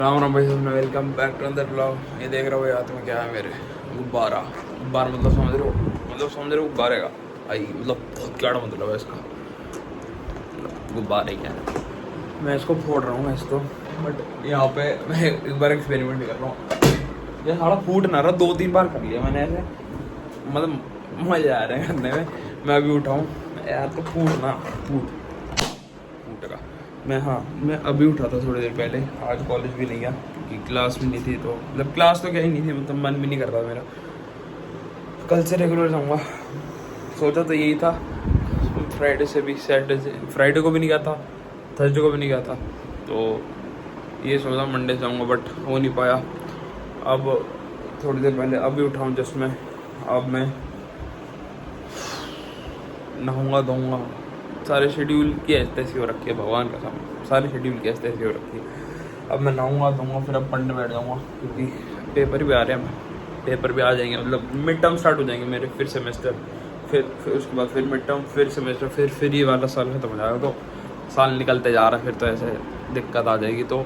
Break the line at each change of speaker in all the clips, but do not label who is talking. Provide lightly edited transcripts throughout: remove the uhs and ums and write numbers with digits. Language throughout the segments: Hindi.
राम राम भाई सबने, वेलकम बैक टू अंदर ब्लॉग। ये देख रहे हो यार तुम्हें क्या है मेरे गुब्बारा। गुब्बारा मतलब समझ रहे हो गुब्बारे का भाई, मतलब बहुत क्या मतलब है इसका, गुब्बारे क्या है। मैं इसको फोड़ रहा हूँ इसको, बट यहाँ पे मैं एक बार एक्सपेरिमेंट कर रहा हूँ। ये सारा फूट ना रहा, 2-3 बार कर लिया मैंने ऐसे, मतलब मजा आ रहा है करने में। मैं अभी उठाऊँ यार तो फूटेगा। मैं अभी उठा था थोड़ी देर पहले। आज कॉलेज भी नहीं गया क्योंकि क्लास भी नहीं थी, तो मतलब क्लास तो क्या ही नहीं थी, मतलब मन भी नहीं कर रहा मेरा। कल से रेगुलर जाऊँगा, सोचा तो यही था। फ्राइडे से भी, सैटरडे से, फ्राइडे को भी नहीं गया था, थर्सडे को भी नहीं गया था, तो ये सोचा मंडे से जाऊँगा, बट हो नहीं पाया। अब थोड़ी देर पहले अभी उठाऊँ जस्ट मैं, अब मैं नहाऊँगा धोऊँगा। सारे शेड्यूल की ऐसी हो रखी है, भगवान का सामने सारी शेड्यूल की ऐसी हो रखी है। अब मैं नहाऊँगा धोऊँगा, फिर अब पढ़ने बैठ जाऊँगा क्योंकि पेपर भी आ रहे हैं। पेपर भी आ जाएंगे, मतलब मिड टर्म स्टार्ट हो जाएंगे मेरे, फिर सेमेस्टर, फिर उसके बाद फिर मिड टर्म, फिर सेमेस्टर, फिर ये वाला साल खत्म हो जाएगा। तो साल निकलते जा रहा है, फिर तो ऐसे दिक्कत आ जाएगी। तो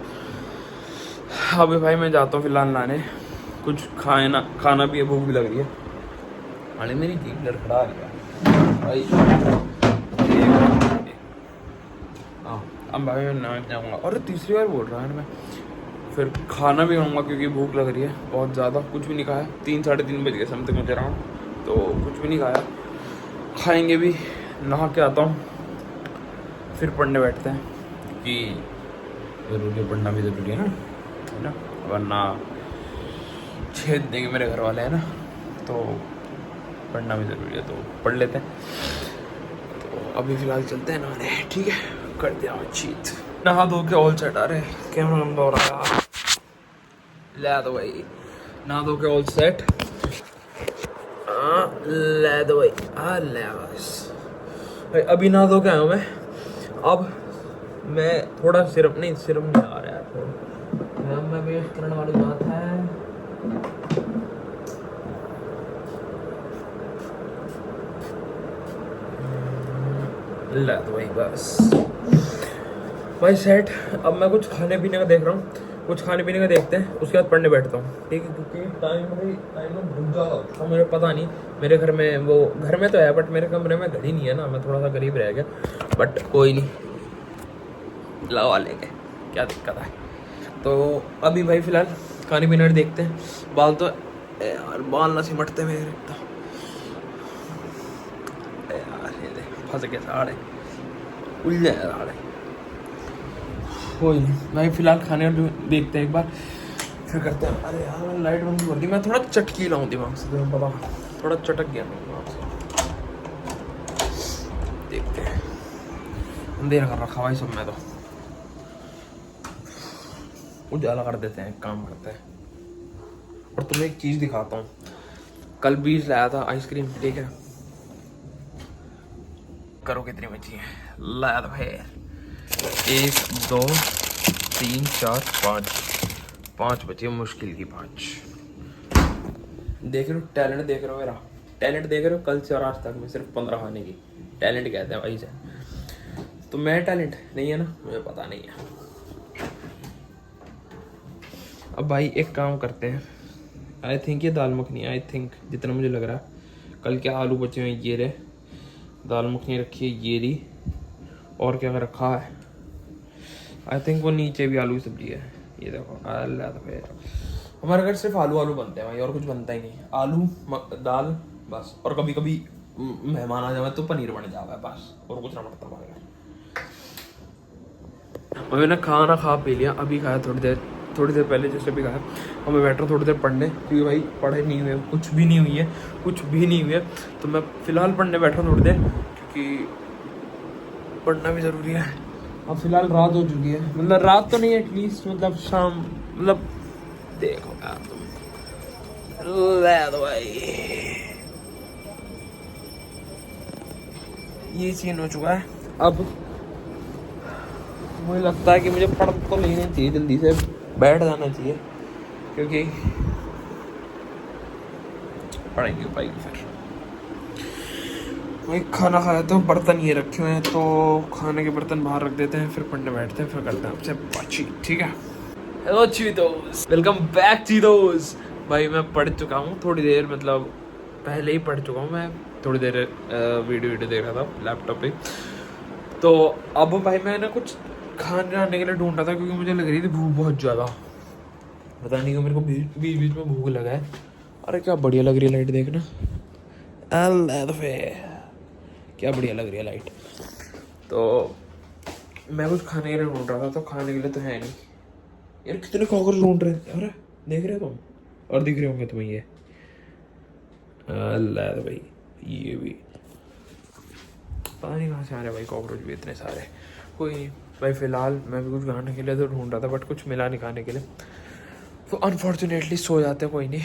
अभी भाई मैं जाता हूँ फिलहाल नहाने, कुछ खाना भी है, भूख भी लग रही है। अरे मेरी जीप लड़खड़ा रही है भाई। हाँ, अब भाई मैं नहा जाऊँगा, और तीसरी बार बोल रहा है मैं। फिर खाना भी खाऊंगा क्योंकि भूख लग रही है बहुत ज़्यादा। कुछ भी नहीं खाया, 3-3:30 बज गए समथिंग मुझे रहा हूँ, तो कुछ भी नहीं खाया। खाएंगे भी, नहा के आता हूँ, फिर पढ़ने बैठते हैं क्योंकि ज़रूरी है, पढ़ना भी ज़रूरी है ना, वरना छेद देंगे मेरे घर वाले, है ना। तो पढ़ना भी ज़रूरी है, तो पढ़ लेते हैं। तो अभी फ़िलहाल चलते हैं नहाने, ठीक है, कर दिया चीत, नहा धो के ऑल सेट। आ रहे कैमरा गंदा हो रहा है यार, ले दो भाई, नहा धो के ऑल सेट। ले दो भाई, ले बस भाई। अभी नहा धो के आया हूँ मैं। अब मैं थोड़ा सिरप नहीं आ रहा है, मैं वेस्ट करने वाली बात है। ले दो भाई बस भाई सेट। अब मैं कुछ खाने पीने का देख रहा हूँ, कुछ खाने पीने का देखते हैं, उसके बाद पढ़ने बैठता हूँ, ठीक है। क्योंकि टाइम में भूल जाओ, मुझे पता नहीं। मेरे घर में, वो घर में तो है बट मेरे कमरे में घड़ी नहीं है ना, मैं थोड़ा सा गरीब रह गया, बट कोई नहीं, लगा लेंगे, क्या दिक्कत है। तो अभी भाई फिलहाल खाने पीने देखते हैं। बाल तो यार, बाल ना सिमटते मेरे यार, फंस गए साढ़े, उलझे साढ़े। कोई नहीं भाई, फिलहाल खाने देखते हैं एक बार, फिर करते हैं। अरे यार लाइट बंद कर दी, मैं थोड़ा चटकी लाऊं दिमाग से, तुम्हें पता, थोड़ा चटक गया मैं दिमाग से। देखते हैं, अंधेरा कर रखा भाई सब में, तो उजाला कर देते हैं, काम करते हैं। और तुम्हें एक चीज दिखाता हूँ, कल बीज लाया था आइसक्रीम, ठीक है, करो कितनी बची है, लाया था भाई 1 2 3 4 5 बची है, मुश्किल की 5। देख रहे हो टैलेंट, देख रहे हो मेरा टैलेंट, देख रहे हो कल से और आज तक में सिर्फ 15 खाने की टैलेंट कहते हैं भाई से। तो मैं टैलेंट नहीं है ना, मुझे पता नहीं है। अब भाई एक काम करते हैं, आई थिंक ये दाल मखनी, आई थिंक जितना मुझे लग रहा है। कल के आलू बचे हुए ये रहे, दाल मखनी रखी है ये रही, और क्या रखा है, आई थिंक वो नीचे भी आलू की सब्जी है, ये देखो। अल्लाह तो फिर हमारे घर सिर्फ आलू बनते हैं भाई, और कुछ बनता ही नहीं, आलू दाल बस। और कभी कभी मेहमान आ जाए तो पनीर बन जाता है बस, और कुछ ना बनता हमारे घर। अभी ना खाना खा पी लिया, अभी खाया थोड़ी देर पहले जैसे भी खाया। और मैं बैठ रहा हूँ थोड़ी देर पढ़ने, क्योंकि भाई पढ़ाई नहीं हुई है, कुछ भी नहीं हुई है। तो मैं फिलहाल पढ़ने बैठा हूँ थोड़ी देर, क्योंकि पढ़ना भी ज़रूरी है। अब फिलहाल रात हो चुकी है, मतलब रात तो नहीं है, एटलीस्ट मतलब शाम, मतलब देखो यार तुम, ले दो भाई, ये सीन हो चुका है। अब मुझे लगता है कि मुझे पढ़ तो लेना चाहिए, जल्दी से बैठ जाना चाहिए, क्योंकि पढ़ाई नहीं हो पाएगी फिर। वही खाना खाया तो बर्तन ये रखे हुए हैं, तो खाने के बर्तन बाहर रख देते हैं, फिर पढ़ने बैठते हैं, फिर करते हैं आपसे बातचीत, ठीक है। Hello Cheetos, welcome back Cheetos. भाई मैं पढ़ चुका हूँ थोड़ी देर, मतलब पहले ही पढ़ चुका हूँ मैं। थोड़ी देर वीडियो देख रहा था लैपटॉप पे। तो अब भाई मैं ना कुछ खाने के लिए ढूंढ रहा था, क्योंकि मुझे लग रही थी भूख बहुत ज़्यादा। पता नहीं क्यों मेरे को बीच बीच में भूख लगा है। अरे क्या बढ़िया लग रही है लाइट, देखना। क्या बढ़िया लग रही है लाइट। तो मैं कुछ खाने के लिए ढूंढ रहा था, तो खाने के लिए तो है नहीं यार। कितने कॉकरोच ढूंढ रहे हैं, अरे देख रहे हो तुम, और दिख रहे होंगे तुम्हें ये। अल्लाह भाई, ये भी पता नहीं कहाँ से आ रहे भाई कॉकरोच भी इतने सारे। कोई नहीं भाई, फिलहाल मैं भी कुछ खाने के लिए तो ढूंढ रहा था, बट कुछ मिला नहीं खाने के लिए। तो अनफॉर्चुनेटली सो जाते हैं, कोई नहीं।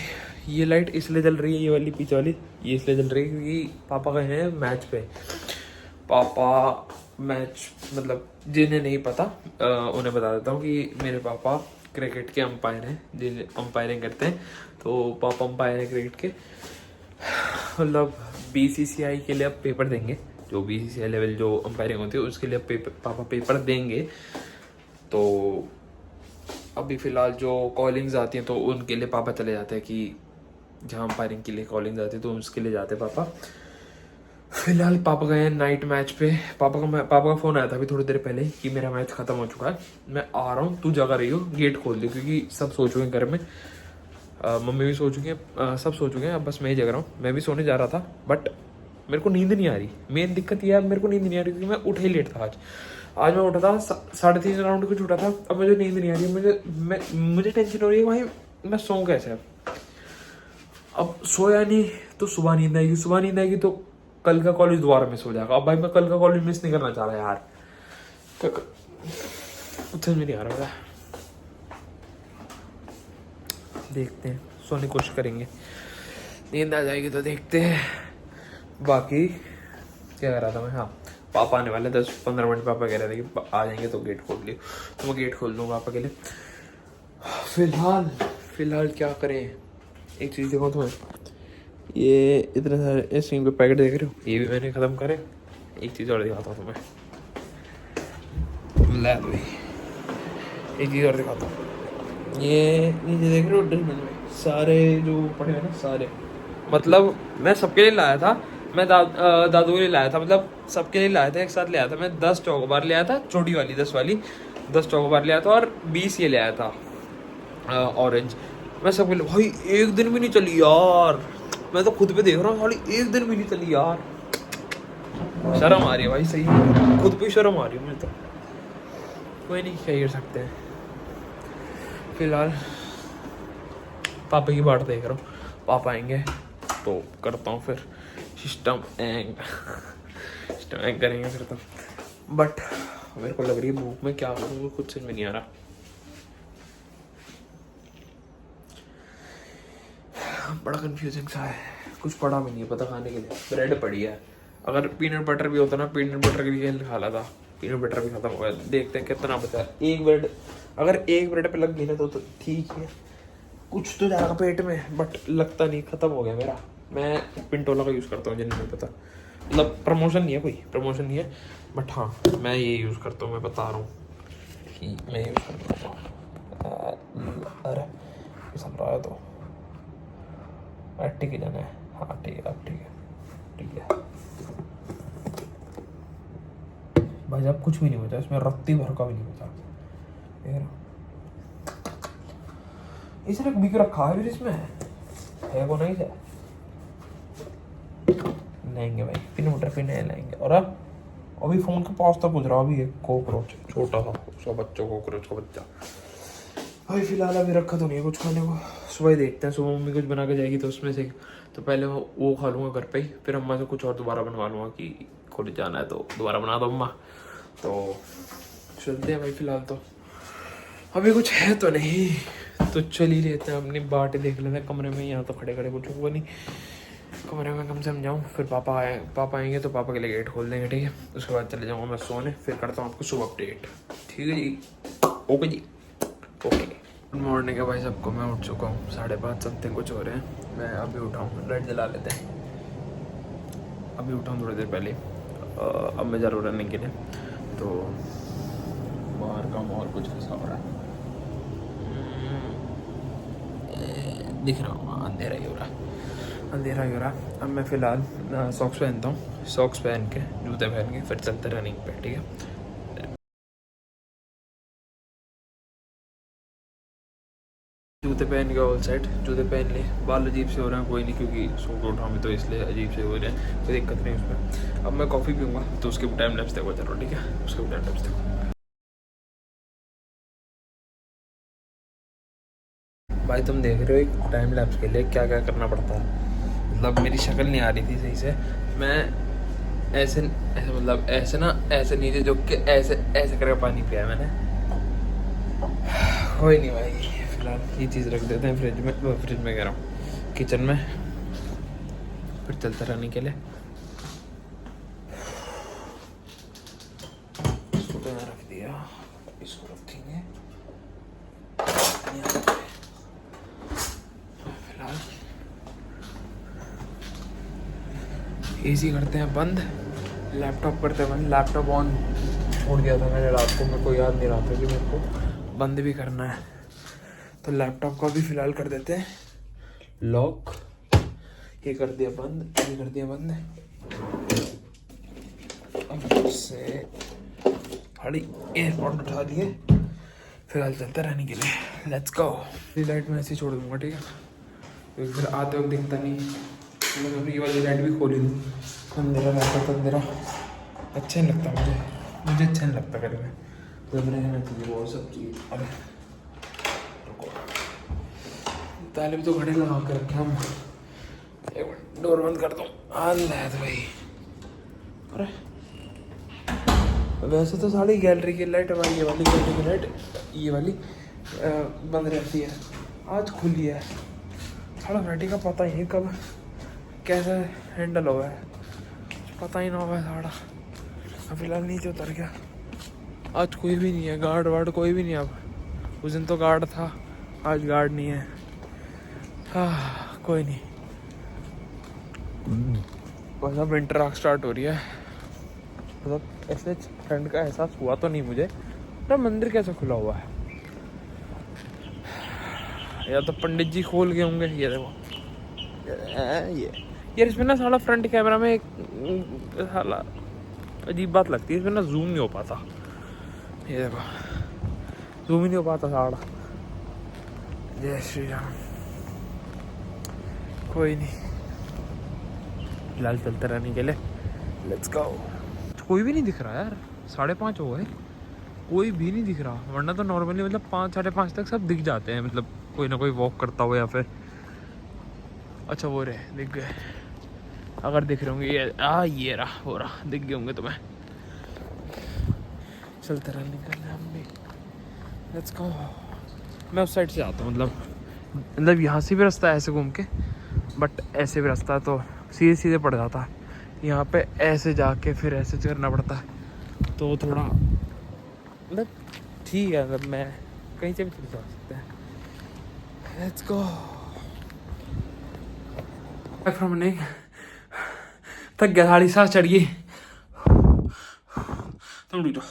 ये लाइट इसलिए जल रही है, ये वाली पीछे वाली, ये इसलिए जल रही है क्योंकि पापा गए हैं मैच पे। पापा मैच, मतलब जिन्हें नहीं पता उन्हें बता देता हूँ कि मेरे पापा क्रिकेट के अंपायर हैं, जिन्हें अंपायरिंग करते हैं। तो पापा अंपायर हैं क्रिकेट के, मतलब बीसीसीआई के लिए अब पेपर देंगे। जो बीसीसीआई लेवल जो अंपायरिंग होती है उसके लिए अब पापा पेपर देंगे। तो अभी फ़िलहाल जो कॉलिंग्स आती हैं तो उनके लिए पापा चले जाते हैं, कि जहाँ अंपायरिंग के लिए कॉलिंग्स आती है तो उसके लिए जाते हैं पापा। फिलहाल पापा गए हैं नाइट मैच पे। पापा का फ़ोन आया था अभी थोड़ी देर पहले कि मेरा मैच ख़त्म हो चुका है, मैं आ रहा हूँ, तू जगह रही हो, गेट खोल दे। क्योंकि सब सो चुके हैं घर में, मम्मी भी सो चुकी हैं, सब सो चुके हैं, अब बस मैं ही जग रहा हूँ। मैं भी सोने जा रहा था, बट मेरे को नींद नहीं आ रही। मेन दिक्कत यह है, मेरे को नींद नहीं आ रही क्योंकि मैं उठे ही लेट था आज मैं उठा था 3:30 अराउंड कुछ उठा था। अब मुझे नींद नहीं आ रही, मुझे टेंशन हो रही है भाई, मैं सो कैसे। अब सोया नहीं तो सुबह नींद आएगी, सुबह नींद आएगी तो कल का कॉलेज दोबारा मिस हो जाएगा। अब भाई मैं कल का कॉलेज मिस नहीं करना चाह रहा यार, कुछ समझ नहीं आ रहा। देखते हैं, सोने की कोशिश करेंगे, नींद आ जाएगी तो देखते हैं। बाकी क्या कर रहा था मैं, हाँ पापा आने वाले 10-15 मिनट। पापा कह रहे थे कि आ जाएंगे तो गेट खोल लियो, तो मैं गेट खोल दूँगा पापा के लिए। फिलहाल क्या करें, एक चीज़ देखो तुम्हें, ये इतने सारे स्क्रीन पे पैकेट देख रहे हो, ये भी मैंने ख़त्म करे। एक चीज़ और दिखाता हूँ तुम्हें, ला भाई एक चीज़ और दिखाता हूँ। ये नीचे देख रहे हो डस्टबिन में सारे जो पड़े हैं ना, सारे, मतलब मैं सबके लिए लाया था। मैं दादू के लिए लाया था, मतलब सबके लिए लाया था, एक साथ ले आया था। मैं 10 चौकोबार ले आया था, छोटी वाली 10 वाली 10 चौकोबार ले आया था, और 20 ये ले आया था ऑरेंज। मैं सबके लिए, भाई एक दिन भी नहीं चली यार, मैं तो खुद पे देख रहा हूँ, साली एक दिन भी नहीं चली यार। शर्म आ रही है भाई, सही खुद पे शर्म आ रही है मुझे तो। कोई नहीं, क्या कर सकते हैं। फिलहाल पापा की बाट देख रहा हूँ, पापा आएंगे तो करता हूँ फिर सिस्टम एंग करेंगे फिर तो। बट मेरे को लग रही है भूख में क्या करूँ, कुछ समझ में नहीं आ रहा। बड़ा कंफ्यूजिंग सा है, कुछ पड़ा भी नहीं है पता खाने के लिए। ब्रेड पड़ी है, अगर पीनट बटर भी होता ना, पीनट बटर के लिए खा ला था। पीनट बटर भी खत्म हो गया, देखते हैं कितना बचा है। एक ब्रेड, अगर एक ब्रेड पे लग गई ना तो ठीक है, कुछ तो जाएगा पेट में, बट लगता नहीं, खत्म हो गया मेरा। मैं पिंटोला का यूज़ करता हूँ, जिन्हें नहीं पता, मतलब प्रमोशन नहीं है, कोई प्रमोशन नहीं है, बट हाँ मैं ये यूज़ करता हूँ, मैं बता रहा हूँ कि मैं यूज़ करता हूँ। अरे सब रहा है तो ठीक ही जाना है, हाँ ठीक है, अब ठीक है भाई। जब कुछ भी नहीं बचा इसमें, रत्ती भर का भी नहीं बचा। इसने बिक रखा है फिर इसमें है वो नहीं है। लेंगे भाई पीनट बटर पे नहीं लेंगे। और अब अभी फोन के पास तक गुजरा भी एक कॉकरोच, छोटा सा उसका बच्चा, कॉकरोच का बच्चा। भाई फिलहाल अभी रखा तो नहीं है कुछ खाने को, सुबह ही देखते हैं। सुबह मम्मी कुछ बना के जाएगी तो उसमें से तो पहले वो खा लूँगा घर पे ही, फिर अम्मा से कुछ और दोबारा बनवा लूँगा कि कॉलेज जाना है तो दोबारा बना दो अम्मा। तो चलते हैं भाई, फिलहाल तो अभी कुछ है तो नहीं, तो चल ही लेते हैं, अपनी बातें देख लेते हैं कमरे में। यहाँ तो खड़े कुछ हुआ नहीं, कमरे में कम से कम जाऊँ। फिर पापा आएंगे तो पापा के लिए गेट खोल देंगे, ठीक है। उसके बाद चले जाऊँगा मैं सोने, फिर करता हूँ आपको सुबह अपडेट, ठीक है जी। ओके जी, ओके। गुड मॉर्निंग है भाई सबको, मैं उठ चुका हूँ, 5:30 समथिंग कुछ हो रहे हैं। मैं अभी उठा हूँ, लाइट जला लेते हैं। अभी उठा हूँ थोड़ी देर पहले, अब मैं जा रहा हूँ रनिंग के लिए। तो बाहर का माहौल कुछ ऐसा हो रहा है, दिख रहा हूँ, अंधेरा ही हो रहा, अंधेरा ही हो रहा। अब मैं फ़िलहाल सॉक्स पहनता हूँ, सॉक्स पहन के जूते पहन के फिर चलते रनिंग पे, ठीक है। जूते पहन के ऑल सेट, जूते पहन लिए, बाल अजीब से हो रहे हैं, कोई नहीं, क्योंकि सूट उठाऊँ तो इसलिए अजीब से हो रहे हैं, कोई दिक्कत नहीं उसमें। अब मैं कॉफ़ी पीऊँगा तो उसके टाइम लैप्स देखो, चलो ठीक है, उसके टाइम लैप्स देखो। भाई तुम देख रहे हो एक टाइम लैप्स के लिए क्या क्या करना पड़ता है, मतलब मेरी शक्ल नहीं आ रही थी सही से, मैं ऐसे ऐसे मतलब ऐसे ना, ऐसे नीचे झुक के ऐसे ऐसे करके पानी पिया मैंने। कोई नहीं भाई, फिलहाल ये चीज़ रख देते हैं फ्रिज में, फ्रिज में कह रहा हूँ किचन में, फिर चलते रहने के लिए। इसको तो मैं रख दिया, इसको रखेंगे फिलहाल। एसी करते हैं बंद, लैपटॉप करते हैं बंद। लैपटॉप ऑन छोड़ दिया था मैंने रात को, मेरे को याद नहीं रहा था कि मेरे को बंद भी करना है, तो लैपटॉप को भी फिलहाल कर देते हैं लॉक। ये कर दिया बंद, ये कर दिया बंद। अब से हड़ी एयरपोर्ट उठा दिए, फिलहाल चलते रहने के लिए, लेट्स गो। ये लाइट मैं ऐसे ही छोड़ दूंगा, ठीक है, क्योंकि फिर आते वक्त दिखता नहीं। मैं ये वाली लाइट भी खोली दूँ, अंधेरा रहता तो अंधेरा अच्छा नहीं लगता मुझे अच्छा नहीं लगता घर में, तो मैंने रहना चाहिए वो सब चीज़। अरे ताले भी तो घड़े लगा के रखे हम, एक मिनट डोर बंद कर दूँ। अल्लाह भाई, अरे वैसे तो सारी गैलरी की लाइट, हमारी ये वाली गैलरी की लाइट, ये वाली बंद रहती है, आज खुली है। सारा वैरायटी का पता ही नहीं कब कैसे हैंडल हुआ है, पता ही ना हुआ है सारा। अब फिलहाल नीचे उतर गया, आज कोई भी नहीं है, गार्ड वार्ड कोई भी नहीं। अब उस दिन तो गार्ड था, आज गार्ड नहीं है। हाँ कोई नहीं, बस अब विंटर आग स्टार्ट हो रही है, मतलब ऐसे ठंड का एहसास हुआ तो नहीं मुझे। तो मंदिर कैसे खुला हुआ है, या तो पंडित जी खोल गए होंगे। ये देखो ये यार, इसमें ना साला फ्रंट कैमरा में एक साला अजीब बात लगती है, इसमें ना जूम नहीं हो पाता। ये देखो जूम ही नहीं हो पाता साला। जय श्री राम। कोई नहीं, फिलहाल चलते रहने के लिए, लेट्स गो। कोई भी नहीं दिख रहा यार, 5:30 हो गए, कोई भी नहीं दिख रहा, वरना तो नॉर्मली मतलब 5 साढ़े 5 तक सब दिख जाते हैं, मतलब कोई ना कोई वॉक करता हुआ या फिर। अच्छा वो रहे, दिख गए, अगर दिख रहे होंगे ये रहा, हो रहा, दिख गए होंगे तुम्हें। चलते रहने के लिए हम भी, लेट्स गो। मैं उस साइड से आता हूँ, मतलब यहाँ से भी रास्ता है ऐसे घूम के, बट ऐसे भी रास्ता है तो सीधे सीधे पड़ जाता है। यहाँ पे ऐसे जाके फिर ऐसे करना पड़ता है, तो थोड़ा मतलब ठीक है, मतलब मैं कहीं से भी चल जा सकते हैं। Let's go. फ्रॉम नहीं थक गया, साड़ी सांस चढ़ गई, तुम रुक जाओ।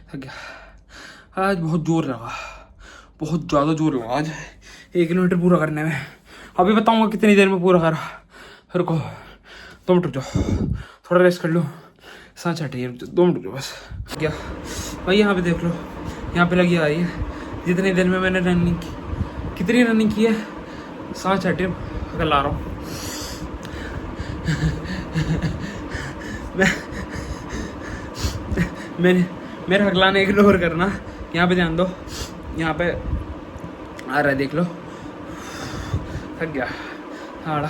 थक गया, आज बहुत जोर लगा, बहुत ज़्यादा जोर लगा आज 1 किलोमीटर पूरा करने में। अभी बताऊंगा कितनी देर में पूरा करा। रुको 2 मिनट रुक जाओ, थोड़ा रेस्ट कर लो, सांस हटे, 2 मिनट रुक जाओ बस। क्या भाई यहाँ पे देख लो, यहाँ पे लगी आ रही है जितनी देर में मैंने रनिंग की। कितनी रनिंग की है, सांस हटे, अगर ला रहा हूँ मैंने मेरा हकलाने इग्नोर करना। यहाँ पे ध्यान दो, यहाँ पे आ रहा है, देख लो, थक गया हाड़ा।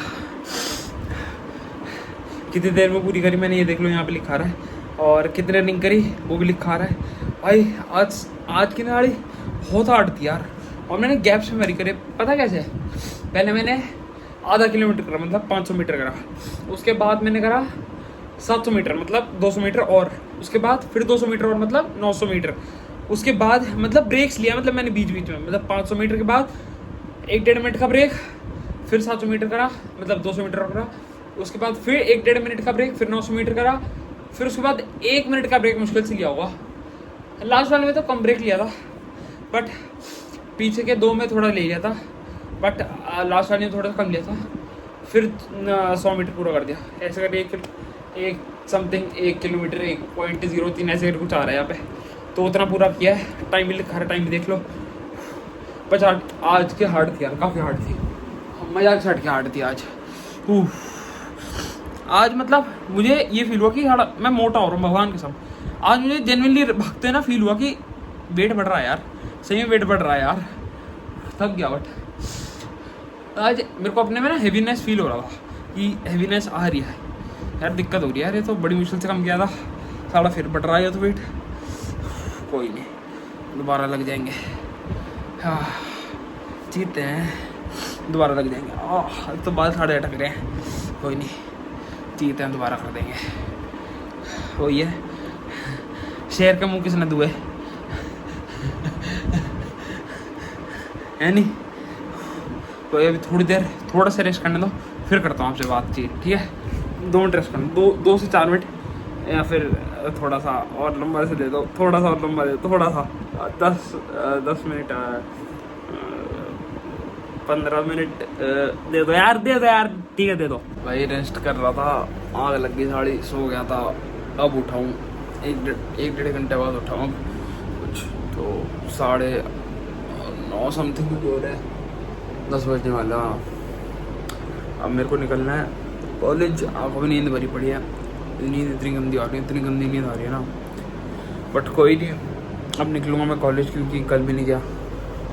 कितनी देर में पूरी करी मैंने, ये देख लो यहाँ पे लिखा रहा है, और कितने रनिंग करी वो भी लिखा रहा है। भाई आज की नाड़ी बहुत हार्ड थी यार, और मैंने गैप से मरी करे, पता कैसे? पहले मैंने आधा किलोमीटर करा, मतलब 500 मीटर करा, उसके बाद मैंने करा 700 मीटर, मतलब 200 मीटर, और उसके बाद फिर 200 मीटर और मतलब 900 मीटर। उसके बाद मतलब ब्रेक्स लिया, मतलब मैंने बीच बीच में, मतलब 500 मीटर के बाद 1-1.5 मिनट का ब्रेक, फिर 700 मीटर करा, मतलब 200 मीटर करा, उसके बाद फिर 1-1.5 मिनट का ब्रेक, फिर 900 मीटर करा, फिर उसके बाद 1 मिनट का ब्रेक मुश्किल से लिया होगा। लास्ट वाले में तो कम ब्रेक लिया था, बट पीछे के 2 में थोड़ा ले लिया था, बट लास्ट वाले में थोड़ा कम लिया था। फिर 100 मीटर पूरा कर दिया ऐसे करके। एक किलोमीटर 1.03 ऐसे करके कुछ आ रहा है यहाँ पे, तो उतना पूरा किया है। टाइम भी लिखा है, टाइम भी देख लो। 50 आज के हार्ड थी यार, काफ़ी हार्ड थी, मजाक से हट के हार्ड थी आज। आज मतलब मुझे ये फील हुआ कि मैं मोटा हो रहा हूँ भगवान के सब। आज मुझे जेन्युइनली भागते ना फील हुआ कि वेट बढ़ रहा है यार, सही में वेट बढ़ रहा है यार। थक गया, बट आज मेरे को अपने में ना हैवीनेस फील हो रहा था कि हैवीनेस आ रही है यार, दिक्कत हो रही है यार। ये तो बड़ी मुश्किल से कम किया था, सारा फिर बढ़ रहा है तो वेट। कोई नहीं, दोबारा लग जाएंगे। हाँ जीते हैं, दोबारा लग जाएंगे। तो बाल साढ़े अटक रहे हैं, कोई नहीं, जीते हैं, दोबारा कर देंगे। वही है, शेर के मुंह किसने दुए है नहीं। तो अभी थोड़ी देर थोड़ा सा रेस्ट करने दो, फिर करता हूँ आपसे बातचीत, ठीक है। 2 मिनट रेस्ट करना, 2 से 4 मिनट, या फिर थोड़ा सा और लंबा से दे दो, थोड़ा सा और लंबा दे दो, थोड़ा सा 10 मिनट 15 मिनट दे दो यार, दे दो यार, ठीक है दे दो भाई। रेस्ट कर रहा था, आग लग गई, साड़ी सो गया था। अब उठाऊँ 1-1.5 घंटे बाद उठाऊँ कुछ, तो 9:30 समथिंग हो रहा है, 10 बजने वाला। अब मेरे को निकलना है कॉलेज। आँखों में नींद भरी पड़ी है, नींद इतनी गंदी आ रही है, इतनी गंदी नींद आ रही है ना, बट कोई नहीं, अब निकलूँगा मैं कॉलेज, क्योंकि कल भी नहीं गया।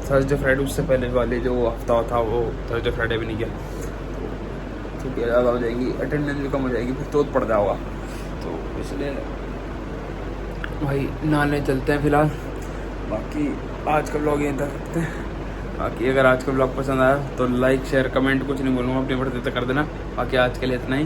थर्सडे फ्राइडे उससे पहले वाले जो हफ्ता था वो थर्सडे फ्राइडे भी नहीं गया, तो छुट्टियाँ ज़्यादा हो जाएंगी, अटेंडेंस भी कम हो जाएगी, फिर तो पड़ जाओगा। तो इसलिए भाई नहाने चलते हैं फ़िलहाल। बाकी आज का ब्लॉग यहीं तक रखते हैं। बाकी अगर आज का ब्लॉग पसंद आया तो लाइक शेयर कमेंट कुछ नहीं बोलूँगा, अपनी बढ़ते कर देना। बाकी आज के लिए इतना ही।